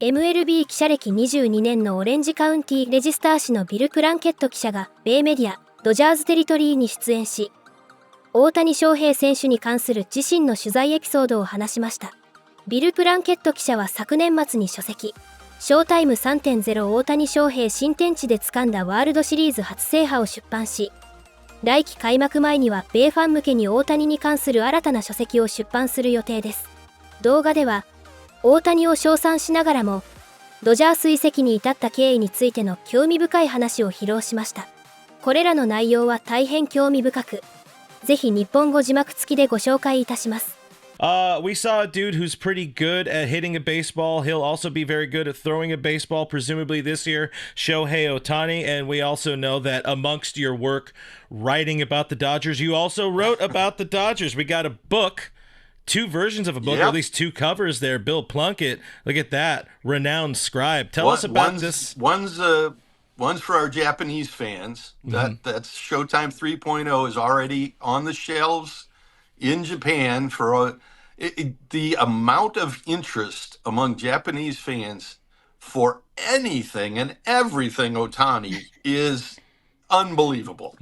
MLB 記者歴22年のオレンジカウンティレジスター紙のビル・プランケット記者が米メディアドジャーズテリトリーに出演し、大谷翔平選手に関する自身の取材エピソードを話しました。ビル・プランケット記者は昨年末に書籍ショータイム 3.0 大谷翔平新天地で掴んだワールドシリーズ初制覇を出版し、来季開幕前には米ファン向けに大谷に関する新たな書籍を出版する予定です。動画では大谷を称賛しながらもドジャース移籍に至った経緯についての興味深い話を披露しました。これらの内容は大変興味深く、ぜひ日本語字幕付きでご紹介いたします。We saw a dude who's pretty good at hitting a baseball. He'll also be very good at throwing a baseball, presumably this year, Shohei Otani. And we also know that amongst your work writing about the Dodgers, you also wrote about the Dodgers. We got a book, two versions of a book, or at least two covers there. Bill Plunkett, look at that, renowned scribe. Tell us about this. One's for our Japanese fans. That's Showtime 3.0 is already on the shelves in Japan for the amount of interest among Japanese fans for anything and everything Otani is unbelievable.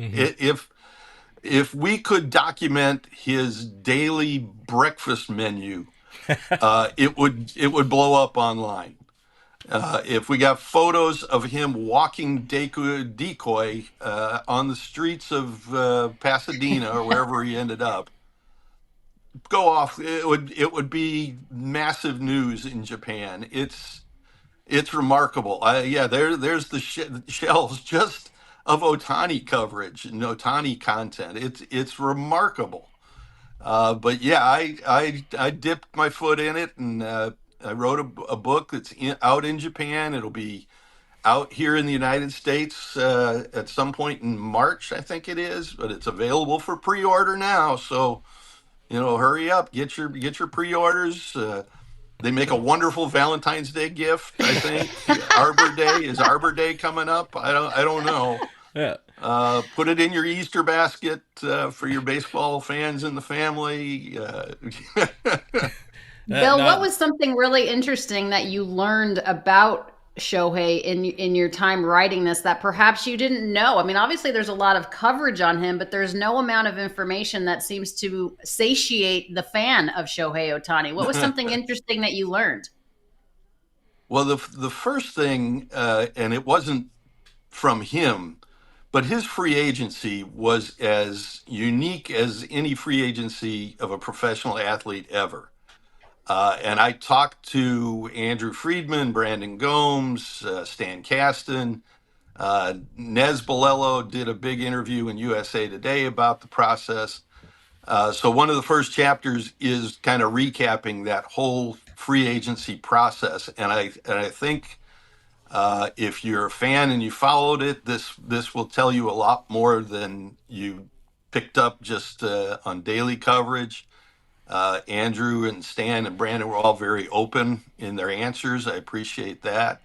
If we could document his daily breakfast menu, it would blow up online. If we got photos of him walking decoy on the streets of Pasadena or wherever he ended up, go off. It would be massive news in Japan. It's remarkable. There's the shelves just of Otani coverage and Otani content. It's remarkable. But yeah, I dipped my foot in it, and I wrote a book that's out in Japan. It'll be out here in the United States at some point in March, I think it is. But it's available for pre-order now, so hurry up, get your pre-orders. They make a wonderful Valentine's Day gift, I think. Arbor Day coming up? I don't know. Yeah. Put it in your Easter basket for your baseball fans in the family. Bill, what was something really interesting that you learned about Shohei in your time writing this that perhaps you didn't know? I mean, obviously there's a lot of coverage on him, but there's no amount of information that seems to satiate the fan of Shohei Otani. What was something interesting that you learned? Well, the first thing, and it wasn't from him, but his free agency was as unique as any free agency of a professional athlete ever. And I talked to Andrew Friedman, Brandon Gomes, Stan Kasten. Nez Bolello did a big interview in USA Today about the process. So one of the first chapters is kind of recapping that whole free agency process. And I think if you're a fan and you followed it, this will tell you a lot more than you picked up just on daily coverage. Andrew and Stan and Brandon were all very open in their answers. I appreciate that.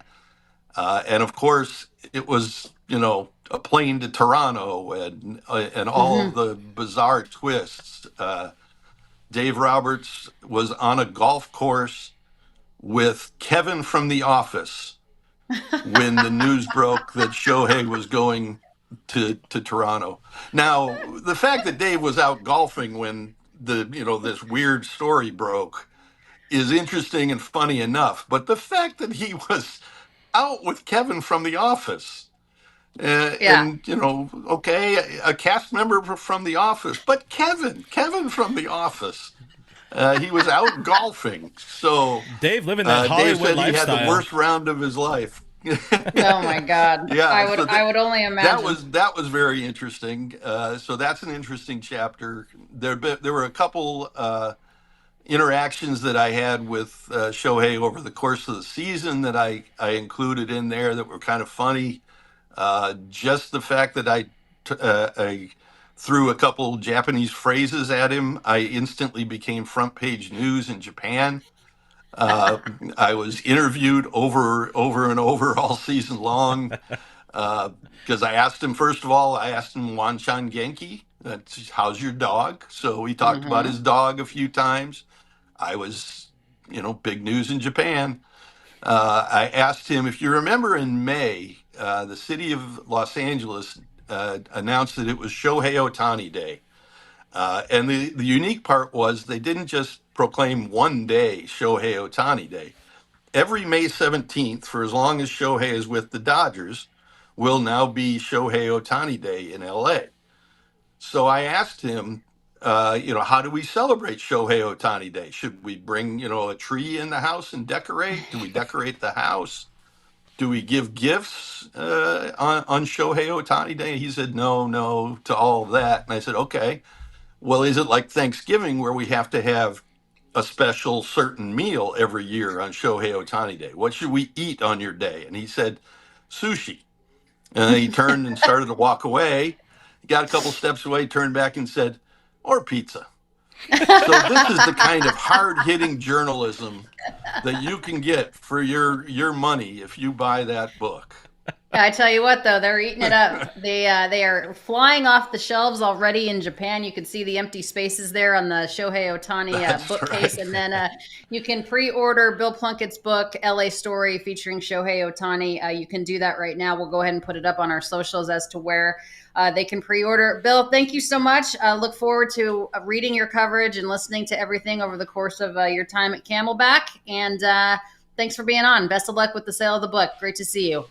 And of course, it was, a plane to Toronto and all the bizarre twists. Dave Roberts was on a golf course with Kevin from The Office when the news broke that Shohei was going to Toronto. Now, the fact that Dave was out golfing when this weird story broke is interesting and funny enough, but the fact that he was out with Kevin from The Office, and a cast member from The Office, but Kevin from The Office, he was out golfing. So Dave living that Hollywood Dave said lifestyle. He had the worst round of his life. Oh my God! Yeah, I would only imagine that was very interesting. So that's an interesting chapter. There were a couple interactions that I had with Shohei over the course of the season that I included in there that were kind of funny. Just the fact that I threw a couple Japanese phrases at him, I instantly became front page news in Japan. I was interviewed over and over all season long because I asked him, first of all, Wanchan Genki, that's how's your dog? So we talked about his dog a few times. I was, big news in Japan. I asked him, if you remember in May, the city of Los Angeles announced that it was Shohei Otani Day. And the unique part was they didn't just proclaim one day Shohei Otani Day. Every May 17th, for as long as Shohei is with the Dodgers, will now be Shohei Otani Day in LA. So I asked him, how do we celebrate Shohei Otani Day? Should we bring, a tree in the house and decorate? Do we decorate the house? Do we give gifts on Shohei Otani Day? He said, no to all of that. And I said, okay, well, is it like Thanksgiving where we have to have a special certain meal every year on Shohei Otani Day? What should we eat on your day? And he said, sushi. And he turned and started to walk away. He got a couple steps away, turned back and said, or pizza. So this is the kind of hard-hitting journalism that you can get for your money if you buy that book. I tell you what, though, they're eating it up. They are flying off the shelves already in Japan. You can see the empty spaces there on the Shohei Otani bookcase. Right. And then you can pre-order Bill Plunkett's book, LA Story, featuring Shohei Otani. You can do that right now. We'll go ahead and put it up on our socials as to where they can pre-order. Bill, thank you so much. Look forward to reading your coverage and listening to everything over the course of your time at Camelback. And thanks for being on. Best of luck with the sale of the book. Great to see you.